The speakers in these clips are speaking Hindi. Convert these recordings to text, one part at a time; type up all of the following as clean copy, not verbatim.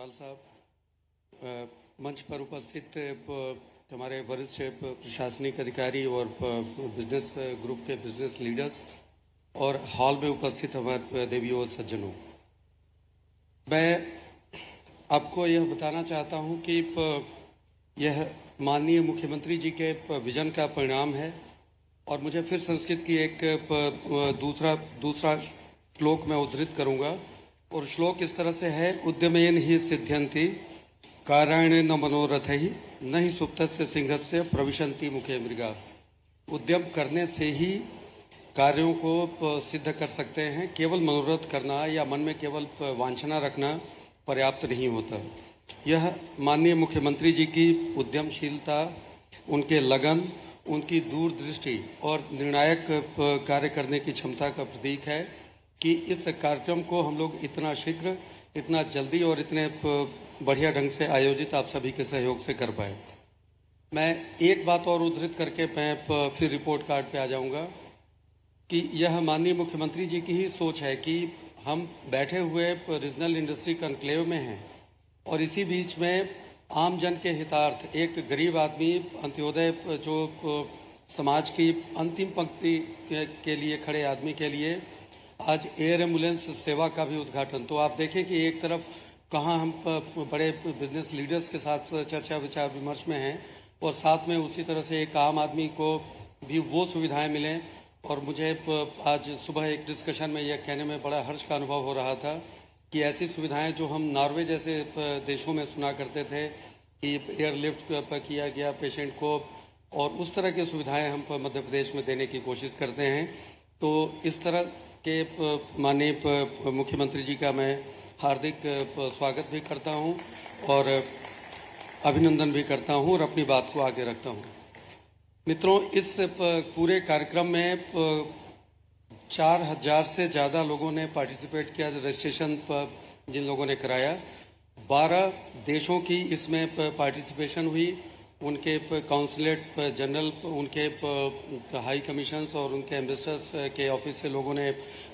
अग्रवाल साहब, मंच पर उपस्थित हमारे वरिष्ठ प्रशासनिक अधिकारी और बिजनेस ग्रुप के बिजनेस लीडर्स और हॉल में उपस्थित हमारे देवियों और सज्जनों, मैं आपको यह बताना चाहता हूं कि यह माननीय मुख्यमंत्री जी के विजन का परिणाम है। और मुझे फिर संस्कृत की एक दूसरा श्लोक मैं उद्धृत करूंगा और श्लोक इस तरह से है, उद्यमेन ही सिद्ध्यन्ति कार्याण्येन न मनोरथैः न हि सुप्तस्य सिंहस्य प्रविशन्ति मुखे मृगा। उद्यम करने से ही कार्यों को सिद्ध कर सकते हैं। केवल मनोरथ करना या मन में केवल वांछना रखना पर्याप्त नहीं होता। यह माननीय मुख्यमंत्री जी की उद्यमशीलता, उनके लगन, उनकी दूरदृष्टि और निर्णायक कार्य करने की क्षमता का प्रतीक है कि इस कार्यक्रम को हम लोग इतना शीघ्र, इतना जल्दी और इतने बढ़िया ढंग से आयोजित आप सभी के सहयोग से कर पाए। मैं एक बात और उद्धृत करके मैं फिर रिपोर्ट कार्ड पे आ जाऊंगा कि यह माननीय मुख्यमंत्री जी की ही सोच है कि हम बैठे हुए रीजनल इंडस्ट्री कॉन्क्लेव में हैं और इसी बीच में आम जन के हितार्थ एक गरीब आदमी, अंत्योदय जो समाज की अंतिम पंक्ति के लिए खड़े आदमी के लिए आज एयर एम्बुलेंस सेवा का भी उद्घाटन। तो आप देखें कि एक तरफ कहाँ हम बड़े बिजनेस लीडर्स के साथ चर्चा विचार विमर्श में हैं और साथ में उसी तरह से एक आम आदमी को भी वो सुविधाएं मिलें। और मुझे आज सुबह एक डिस्कशन में यह कहने में बड़ा हर्ष का अनुभव हो रहा था कि ऐसी सुविधाएं जो हम नॉर्वे जैसे देशों में सुना करते थे कि एयरलिफ्ट किया गया पेशेंट को, और उस तरह की सुविधाएं हम मध्य प्रदेश में देने की कोशिश करते हैं। तो इस तरह के माननीय मुख्यमंत्री जी का मैं हार्दिक स्वागत भी करता हूं और अभिनंदन भी करता हूं और अपनी बात को आगे रखता हूं। मित्रों, इस पूरे कार्यक्रम में 4000 से ज़्यादा लोगों ने पार्टिसिपेट किया। रजिस्ट्रेशन जिन लोगों ने कराया, 12 देशों की इसमें पार्टिसिपेशन हुई। उनके काउंसलेट जनरल, उनके हाई कमीशंस और उनके एम्बेसडर्स के ऑफिस से लोगों ने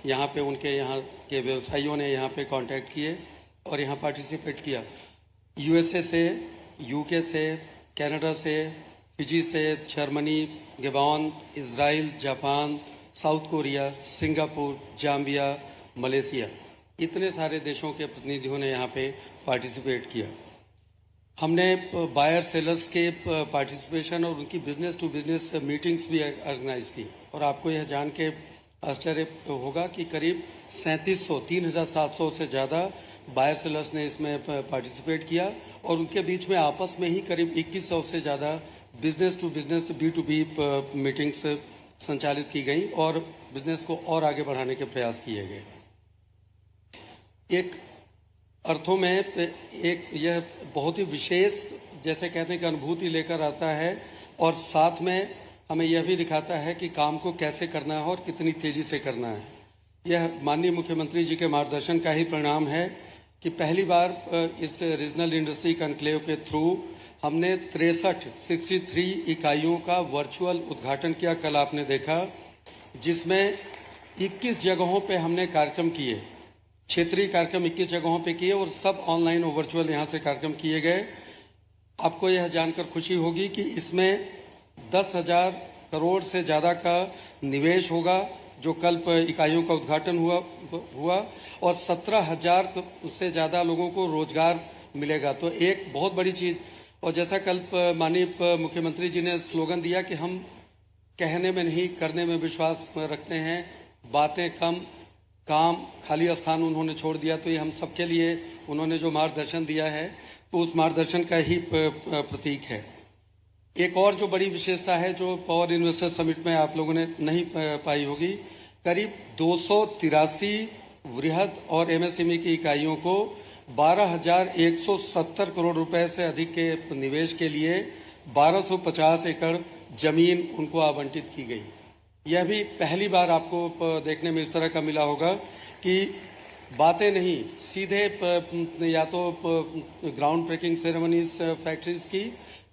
यहाँ पे, उनके यहाँ के व्यवसायियों ने यहाँ पे कांटेक्ट किए और यहाँ पार्टिसिपेट किया। यूएसए से, यूके से, कनाडा से, फिजी से, Germany, Gabon, Israel, Japan, South Korea, Singapore, Zambia, Malaysia, इतने सारे देशों के प्रतिनिधियों ने यहाँ पे पार्टिसिपेट किया। हमने बायर सेलर्स के पार्टिसिपेशन और उनकी बिजनेस टू बिजनेस मीटिंग्स भी ऑर्गेनाइज की। और आपको यह जान के आश्चर्य होगा कि करीब 3700 से ज़्यादा बायर सेलर्स ने इसमें पार्टिसिपेट किया और उनके बीच में आपस में ही करीब 2100 से ज़्यादा business to business B2B meetings संचालित की गई और बिजनेस को और आगे बढ़ाने के प्रयास किए गए। एक अर्थों में एक यह बहुत ही विशेष, जैसे कहते हैं कि अनुभूति लेकर आता है और साथ में हमें यह भी दिखाता है कि काम को कैसे करना है और कितनी तेजी से करना है। यह माननीय मुख्यमंत्री जी के मार्गदर्शन का ही परिणाम है कि पहली बार इस रीजनल इंडस्ट्री कॉन्क्लेव के थ्रू हमने 63 इकाइयों का वर्चुअल उद्घाटन किया। कल आपने देखा, जिसमें 21 जगहों पे हमने कार्यक्रम किए, क्षेत्रीय कार्यक्रम 21 जगहों पे किए और सब ऑनलाइन और वर्चुअल यहाँ से कार्यक्रम किए गए। आपको यह जानकर खुशी होगी कि इसमें 10,000 करोड़ से ज़्यादा का निवेश होगा जो कल इकाइयों का उद्घाटन हुआ और 17,000 से ज़्यादा लोगों को रोजगार मिलेगा। तो एक बहुत बड़ी चीज़। और जैसा कल माननीय मुख्यमंत्री जी ने स्लोगन दिया कि हम कहने में नहीं, करने में विश्वास रखते हैं, बातें कम, काम खाली स्थान उन्होंने छोड़ दिया। तो ये हम सबके लिए उन्होंने जो मार्गदर्शन दिया है तो उस मार्गदर्शन का ही प्रतीक है। एक और जो बड़ी विशेषता है जो पावर इन्वेस्टर समिट में आप लोगों ने नहीं पाई होगी, करीब 283 वृहद और MSME की इकाइयों को 12,170 करोड़ रुपए से अधिक के निवेश के लिए 1250 एकड़ जमीन उनको आवंटित की गई। यह भी पहली बार आपको देखने में इस तरह का मिला होगा कि बातें नहीं, सीधे या तो ग्राउंड ब्रेकिंग सेरेमनीज फैक्ट्रीज की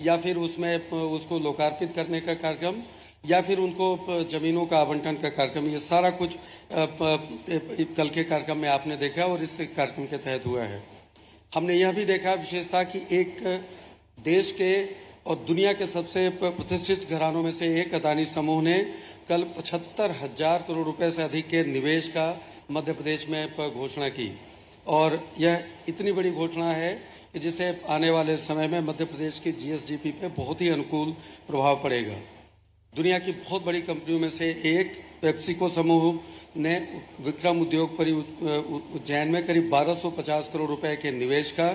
या फिर उसमें उसको लोकार्पित करने का कार्यक्रम या फिर उनको जमीनों का आवंटन का कार्यक्रम, ये सारा कुछ कल के कार्यक्रम में आपने देखा और इस कार्यक्रम के तहत हुआ है। हमने यह भी देखा विशेषता कि एक देश के और दुनिया के सबसे प्रतिष्ठित घरानों में से एक अदानी समूह ने कल 75,000 करोड़ रुपए से अधिक के निवेश का मध्य प्रदेश में घोषणा की और यह इतनी बड़ी घोषणा है कि जिसे आने वाले समय में मध्य प्रदेश की जीएसडीपी पे बहुत ही अनुकूल प्रभाव पड़ेगा। दुनिया की बहुत बड़ी कंपनियों में से एक पेप्सिको समूह ने विक्रम उद्योग उज्जैन में करीब 1250 करोड़ रुपए के निवेश का,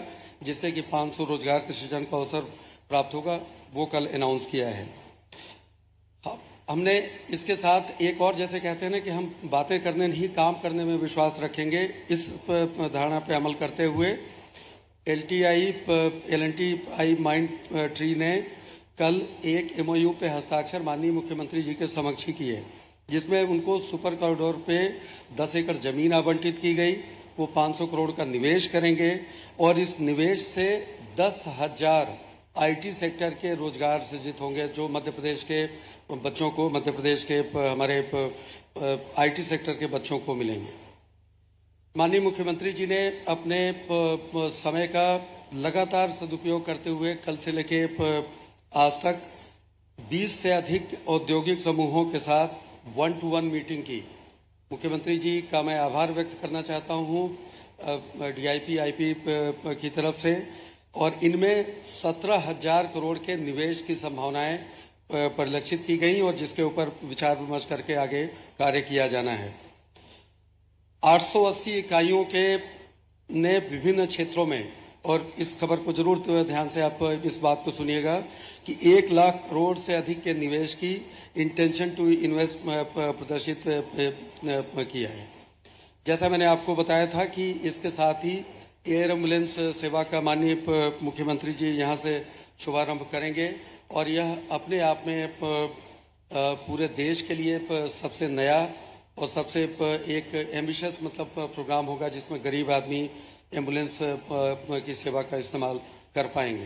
जिससे कि 500 रोजगार के सृजन का अवसर प्राप्त होगा, वो कल अनाउंस किया है। हमने इसके साथ एक और, जैसे कहते हैं ना कि हम बातें करने नहीं काम करने में विश्वास रखेंगे, इस धारणा पर अमल करते हुए एल&टी माइंड ट्री ने कल एक एमओयू पे हस्ताक्षर माननीय मुख्यमंत्री जी के समक्ष ही किए, जिसमें उनको सुपर कॉरिडोर पे 10 एकड़ जमीन आवंटित की गई। वो 500 करोड़ का निवेश करेंगे और इस निवेश से 10,000 आईटी सेक्टर के रोजगार सृजित होंगे, जो मध्य प्रदेश के बच्चों को, मध्य प्रदेश के हमारे आईटी सेक्टर के बच्चों को मिलेंगे। माननीय मुख्यमंत्री जी ने अपने समय का लगातार सदुपयोग करते हुए कल से लेके आज तक 20 से अधिक औद्योगिक समूहों के साथ 1-to-1 मीटिंग की। मुख्यमंत्री जी का मैं आभार व्यक्त करना चाहता हूं डीआईपी आईपी की तरफ से, और इनमें 17,000 करोड़ के निवेश की संभावनाएं परिलक्षित की गई और जिसके ऊपर विचार विमर्श करके आगे कार्य किया जाना है। 880 इकाइयों के ने विभिन्न क्षेत्रों में, और इस खबर को जरूर ध्यान से आप इस बात को सुनिएगा कि 1 लाख करोड़ से अधिक के निवेश की इंटेंशन टू इन्वेस्ट प्रदर्शित किया है। जैसा मैंने आपको बताया था कि इसके साथ ही एयर एम्बुलेंस सेवा का माननीय मुख्यमंत्री जी यहां से शुभारंभ करेंगे और यह अपने आप में पूरे देश के लिए सबसे नया और सबसे एक एम्बिशियस प्रोग्राम होगा, जिसमें गरीब आदमी एम्बुलेंस की सेवा का इस्तेमाल कर पाएंगे।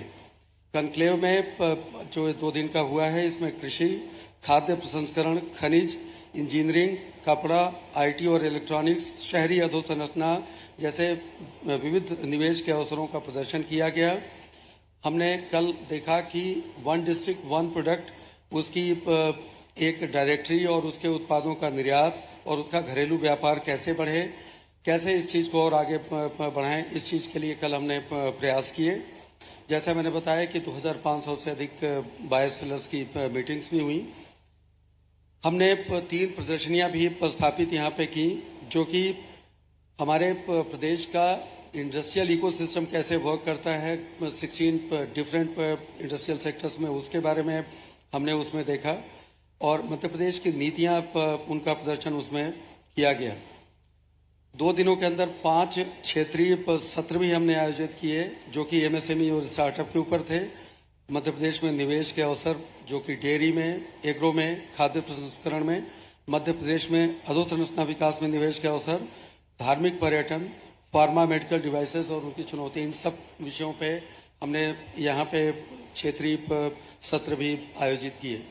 कॉन्क्लेव में जो 2 दिन का हुआ है, इसमें कृषि, खाद्य प्रसंस्करण, खनिज, इंजीनियरिंग, कपड़ा, आईटी और इलेक्ट्रॉनिक्स, शहरी अधोसंरचना जैसे विविध निवेश के अवसरों का प्रदर्शन किया गया। हमने कल देखा कि 1 डिस्ट्रिक्ट 1 प्रोडक्ट, उसकी एक डायरेक्टरी और उसके उत्पादों का निर्यात और उसका घरेलू व्यापार कैसे बढ़े, कैसे इस चीज़ को और आगे बढ़ाएं, इस चीज़ के लिए कल हमने प्रयास किए। जैसा मैंने बताया कि 2,500 से अधिक बायोसेलर्स की मीटिंग्स भी हुई। हमने 3 प्रदर्शनियां भी स्थापित यहाँ पे की, जो कि हमारे प्रदेश का इंडस्ट्रियल इकोसिस्टम कैसे वर्क करता है 16 डिफरेंट इंडस्ट्रियल सेक्टर्स में, उसके बारे में हमने उसमें देखा और मध्य प्रदेश की नीतियां उनका प्रदर्शन उसमें किया गया। 2 दिनों के अंदर 5 क्षेत्रीय सत्र भी हमने आयोजित किए, जो कि एमएसएमई और स्टार्टअप के ऊपर थे। मध्य प्रदेश में निवेश के अवसर, जो कि डेयरी में, एग्रो में, खाद्य प्रसंस्करण में, मध्य प्रदेश में अधोसंरचना विकास में निवेश के अवसर, धार्मिक पर्यटन, फार्मा मेडिकल डिवाइसेस और उनकी चुनौती, इन सब विषयों पे हमने यहाँ पे क्षेत्रीय सत्र भी आयोजित किए।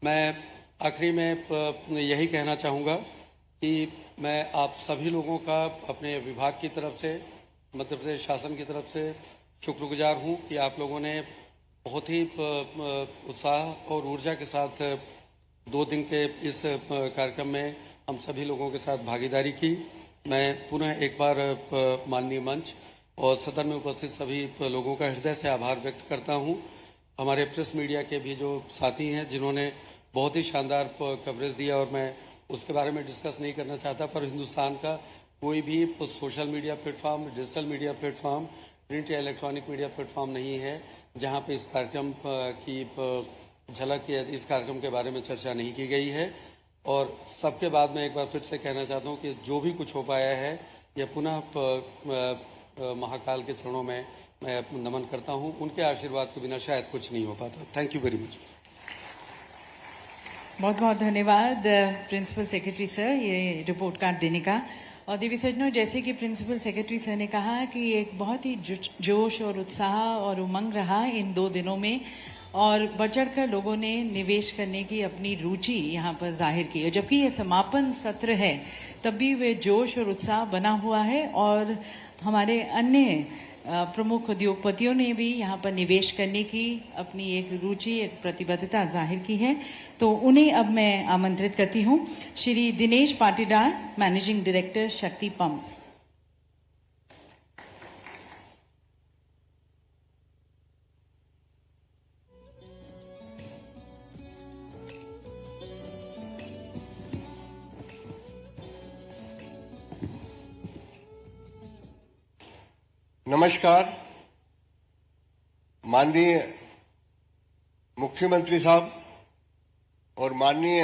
मैं आखिरी में यही कहना चाहूँगा कि मैं आप सभी लोगों का अपने विभाग की तरफ से, मध्य प्रदेश शासन की तरफ से शुक्रगुजार हूँ कि आप लोगों ने बहुत ही उत्साह और ऊर्जा के साथ 2 दिन के इस कार्यक्रम में हम सभी लोगों के साथ भागीदारी की। मैं पुनः एक बार माननीय मंच और सदन में उपस्थित सभी लोगों का हृदय से आभार व्यक्त करता हूँ। हमारे प्रेस मीडिया के भी जो साथी हैं, जिन्होंने बहुत ही शानदार कवरेज दिया, और मैं उसके बारे में डिस्कस नहीं करना चाहता, पर हिंदुस्तान का कोई भी social media platform, digital media platform, print या इलेक्ट्रॉनिक मीडिया प्लेटफॉर्म नहीं है जहां पे इस कार्यक्रम की झलक या इस कार्यक्रम के बारे में चर्चा नहीं की गई है। और सबके बाद में एक बार फिर से कहना चाहता हूं कि जो भी कुछ हो पाया है, यह पुनः महाकाल के चरणों में मैं नमन करता हूं। उनके आशीर्वाद के बिना शायद कुछ नहीं हो पाता। Thank you very much. बहुत बहुत धन्यवाद प्रिंसिपल सेक्रेटरी सर, ये रिपोर्ट कार्ड देने का। और देवी सज्जनों, जैसे कि प्रिंसिपल सेक्रेटरी सर ने कहा कि एक बहुत ही जोश और उत्साह और उमंग रहा इन 2 दिनों में, और बढ़ चढ़कर लोगों ने निवेश करने की अपनी रुचि यहाँ पर जाहिर की है। जबकि ये समापन सत्र है, तब भी वे जोश और उत्साह बना हुआ है। और हमारे अन्य प्रमुख उद्योगपतियों ने भी यहाँ पर निवेश करने की अपनी एक रुचि, एक प्रतिबद्धता जाहिर की है। तो उन्हें अब मैं आमंत्रित करती हूँ, श्री दिनेश पाटीदार, मैनेजिंग डायरेक्टर, शक्ति पंप्स। नमस्कार। माननीय मुख्यमंत्री साहब और माननीय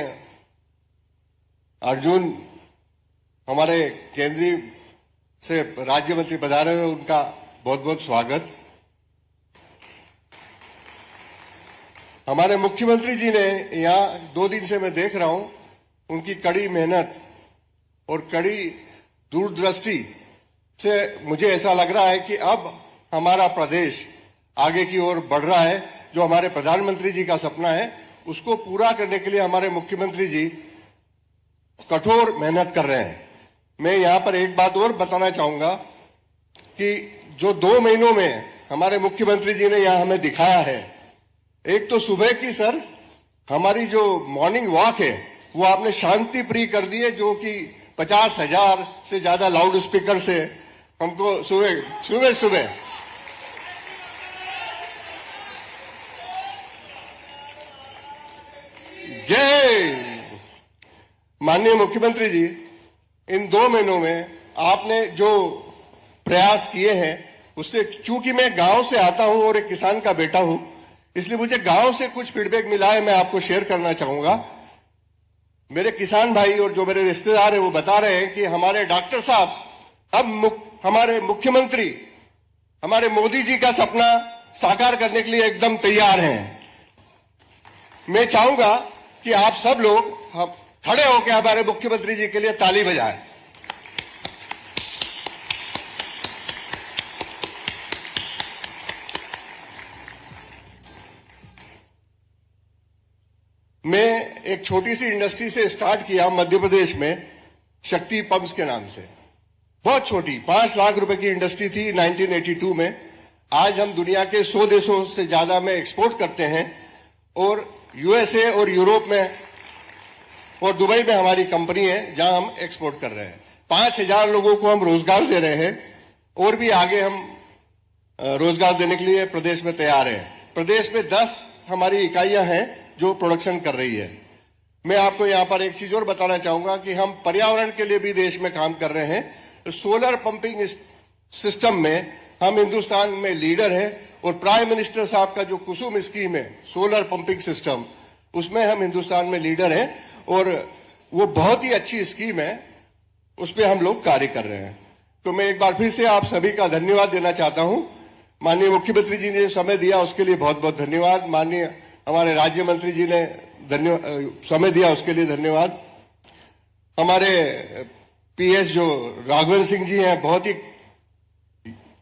अर्जुन हमारे केंद्रीय से राज्य मंत्री पधारे हुए, उनका बहुत बहुत स्वागत। हमारे मुख्यमंत्री जी ने यहाँ 2 दिन से मैं देख रहा हूं, उनकी कड़ी मेहनत और कड़ी दूरदृष्टि से मुझे ऐसा लग रहा है कि अब हमारा प्रदेश आगे की ओर बढ़ रहा है। जो हमारे प्रधानमंत्री जी का सपना है उसको पूरा करने के लिए हमारे मुख्यमंत्री जी कठोर मेहनत कर रहे हैं। मैं यहां पर एक बात और बताना चाहूंगा कि जो 2 महीनों में हमारे मुख्यमंत्री जी ने यहां हमें दिखाया है, एक तो सुबह की सर हमारी जो मॉर्निंग वॉक है वो आपने शांति प्रिय कर दी है, जो कि 50,000 से ज्यादा लाउड स्पीकर से हमको सुबह जय माननीय मुख्यमंत्री जी, इन 2 महीनों में आपने जो प्रयास किए हैं उससे, चूंकि मैं गांव से आता हूं और एक किसान का बेटा हूं, इसलिए मुझे गांव से कुछ फीडबैक मिला है, मैं आपको शेयर करना चाहूंगा। मेरे किसान भाई और जो मेरे रिश्तेदार हैं वो बता रहे हैं कि हमारे डॉक्टर साहब अब हमारे मुख्यमंत्री, हमारे मोदी जी का सपना साकार करने के लिए एकदम तैयार हैं। मैं चाहूंगा कि आप सब लोग खड़े होकर हमारे मुख्यमंत्री जी के लिए ताली बजाएं। मैं एक छोटी सी इंडस्ट्री से स्टार्ट किया मध्य प्रदेश में, शक्ति पंप्स के नाम से। बहुत छोटी 5 लाख रुपए की इंडस्ट्री थी 1982 में। आज हम दुनिया के 100 देशों से ज्यादा में एक्सपोर्ट करते हैं और यूएसए और यूरोप में और दुबई में हमारी कंपनी है जहां हम एक्सपोर्ट कर रहे हैं। 5,000 लोगों को हम रोजगार दे रहे हैं और भी आगे हम रोजगार देने के लिए प्रदेश में तैयार हैं। प्रदेश में 10 हमारी इकाइयां हैं जो प्रोडक्शन कर रही है। मैं आपको यहां पर एक चीज और बताना चाहूंगा कि हम पर्यावरण के लिए भी देश में काम कर रहे हैं। सोलर पंपिंग सिस्टम में हम हिंदुस्तान में लीडर हैं और प्राइम मिनिस्टर साहब का जो कुसुम स्कीम है सोलर पंपिंग सिस्टम, उसमें हम हिंदुस्तान में लीडर हैं और वो बहुत ही अच्छी स्कीम है, उस पर हम लोग कार्य कर रहे हैं। तो मैं एक बार फिर से आप सभी का धन्यवाद देना चाहता हूं। माननीय मुख्यमंत्री जी ने समय दिया उसके लिए बहुत बहुत धन्यवाद। माननीय हमारे राज्य मंत्री जी ने समय दिया उसके लिए धन्यवाद। हमारे पीएस जो राघवन सिंह जी हैं, बहुत ही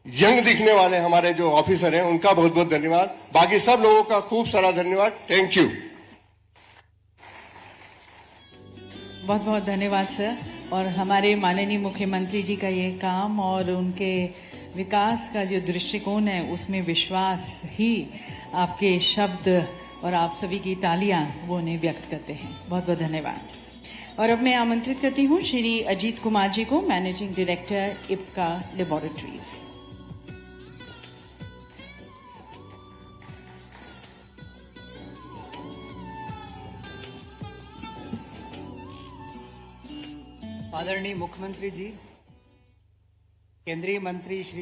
यंग दिखने वाले हमारे जो ऑफिसर हैं, उनका बहुत बहुत धन्यवाद। बाकी सब लोगों का खूब सारा धन्यवाद। Thank you. बहुत बहुत धन्यवाद सर। और हमारे माननीय मुख्यमंत्री जी का ये काम और उनके विकास का जो दृष्टिकोण है उसमें विश्वास ही आपके शब्द और आप सभी की तालियां वो उन्हें व्यक्त करते हैं। बहुत बहुत धन्यवाद। और अब मैं आमंत्रित करती हूं श्री अजीत कुमार जी को, मैनेजिंग डायरेक्टर इप्का लेबोरेटरीज। आदरणीय मुख्यमंत्री जी, केंद्रीय मंत्री श्री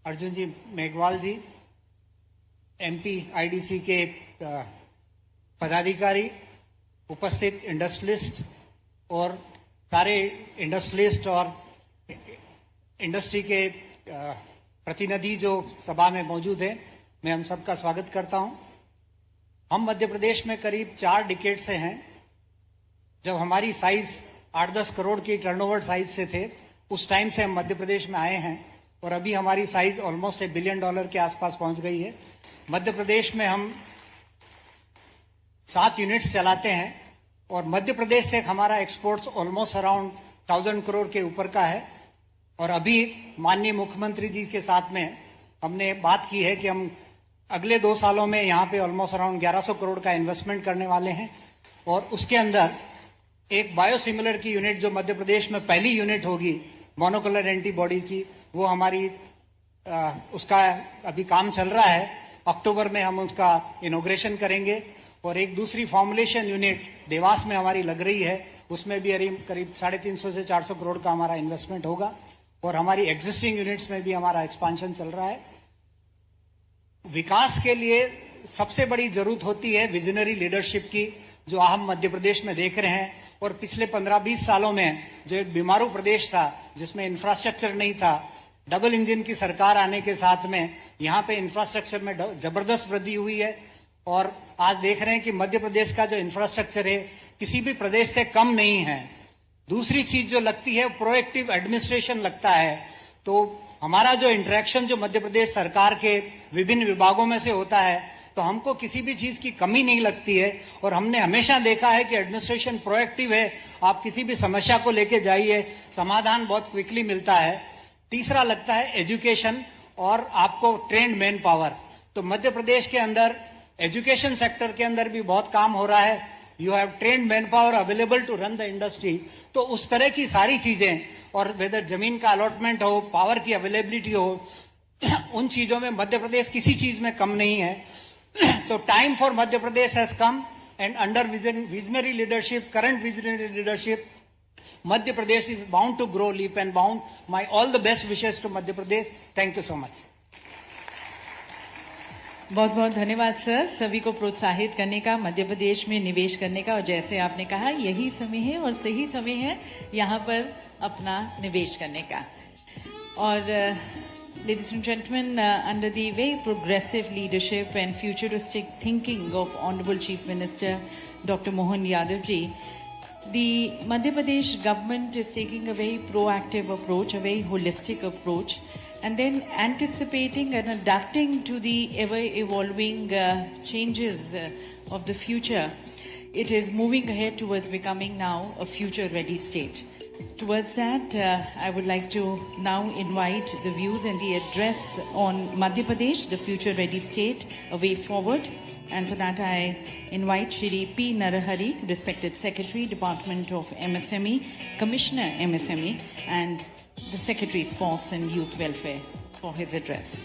अर्जुन जी मेघवाल जी, एमपी आईडीसी के पदाधिकारी, उपस्थित इंडस्ट्रियलिस्ट और सारे इंडस्ट्रियलिस्ट और इंडस्ट्री के प्रतिनिधि जो सभा में मौजूद हैं, मैं हम सबका स्वागत करता हूं। हम मध्य प्रदेश में करीब 4 डिकेड से हैं। जब हमारी साइज 8-10 करोड़ की टर्नओवर साइज से थे, उस टाइम से हम मध्य प्रदेश में आए हैं और अभी हमारी साइज ऑलमोस्ट $1 बिलियन के आसपास पहुंच गई है। मध्य प्रदेश में हम 7 यूनिट्स चलाते हैं और मध्य प्रदेश से हमारा एक्सपोर्ट्स ऑलमोस्ट अराउंड 1000 करोड़ के ऊपर का है। और अभी माननीय मुख्यमंत्री जी के साथ में हमने बात की है कि हम अगले 2 सालों में यहाँ पे ऑलमोस्ट अराउंड 1100 करोड़ का इन्वेस्टमेंट करने वाले हैं और उसके अंदर एक बायोसिमिलर की यूनिट जो मध्य प्रदेश में पहली यूनिट होगी मोनोक्लोनल एंटीबॉडी की, वो हमारी उसका अभी काम चल रहा है। अक्टूबर में हम उसका इनॉग्रेशन करेंगे और एक दूसरी फॉर्मुलेशन यूनिट देवास में हमारी लग रही है, उसमें भी करीब 350 से 400 करोड़ का हमारा इन्वेस्टमेंट होगा और हमारी एग्जिस्टिंग यूनिट्स में भी हमारा एक्सपांशन चल रहा है। विकास के लिए सबसे बड़ी जरूरत होती है विजनरी लीडरशिप की, जो हम मध्य प्रदेश में देख रहे हैं। और पिछले 15-20 सालों में जो एक बीमारू प्रदेश था जिसमें इंफ्रास्ट्रक्चर नहीं था, डबल इंजन की सरकार आने के साथ में यहाँ पे इंफ्रास्ट्रक्चर में जबरदस्त वृद्धि हुई है और आज देख रहे हैं कि मध्य प्रदेश का जो इंफ्रास्ट्रक्चर है किसी भी प्रदेश से कम नहीं है। दूसरी चीज जो लगती है प्रोएक्टिव एडमिनिस्ट्रेशन लगता है। तो हमारा जो इंटरेक्शन जो मध्य प्रदेश सरकार के विभिन्न विभागों में से होता है तो हमको किसी भी चीज की कमी नहीं लगती है और हमने हमेशा देखा है कि एडमिनिस्ट्रेशन प्रोएक्टिव है। आप किसी भी समस्या को लेके जाइए, समाधान बहुत क्विकली मिलता है। तीसरा लगता है एजुकेशन और आपको ट्रेंड मैन पावर। तो मध्य प्रदेश के अंदर एजुकेशन सेक्टर के अंदर भी बहुत काम हो रहा है। You have trained man power available to run the industry. तो उस तरह की सारी चीजें, और वेदर जमीन का अलॉटमेंट हो, पावर की अवेलेबिलिटी हो, उन चीजों में मध्य प्रदेश किसी चीज में कम नहीं है। तो time for Madhya Pradesh has come and under visionary leadership, current visionary leadership, Madhya Pradesh is bound to grow leap and bound. My all the best wishes to Madhya Pradesh. Thank you so much. बहुत बहुत धन्यवाद सर, सभी को प्रोत्साहित करने का, मध्य प्रदेश में निवेश करने का। और जैसे आपने कहा यही समय है और सही समय है यहाँ पर अपना निवेश करने का। और ladies and gentlemen, under the very progressive leadership and futuristic thinking of Honorable Chief Minister Dr. Mohan Yadav ji, the Madhya Pradesh government is taking a very proactive approach, a very holistic approach, and then anticipating and adapting to the ever-evolving changes of the future. It is moving ahead towards becoming now a future-ready state. Towards that, I would like to now invite the views and the address on Madhya Pradesh, the future-ready state, a way forward. And for that, I invite Shri P. Narahari, respected Secretary, Department of MSME, Commissioner MSME, and the Secretary, Sports and Youth Welfare, for his address.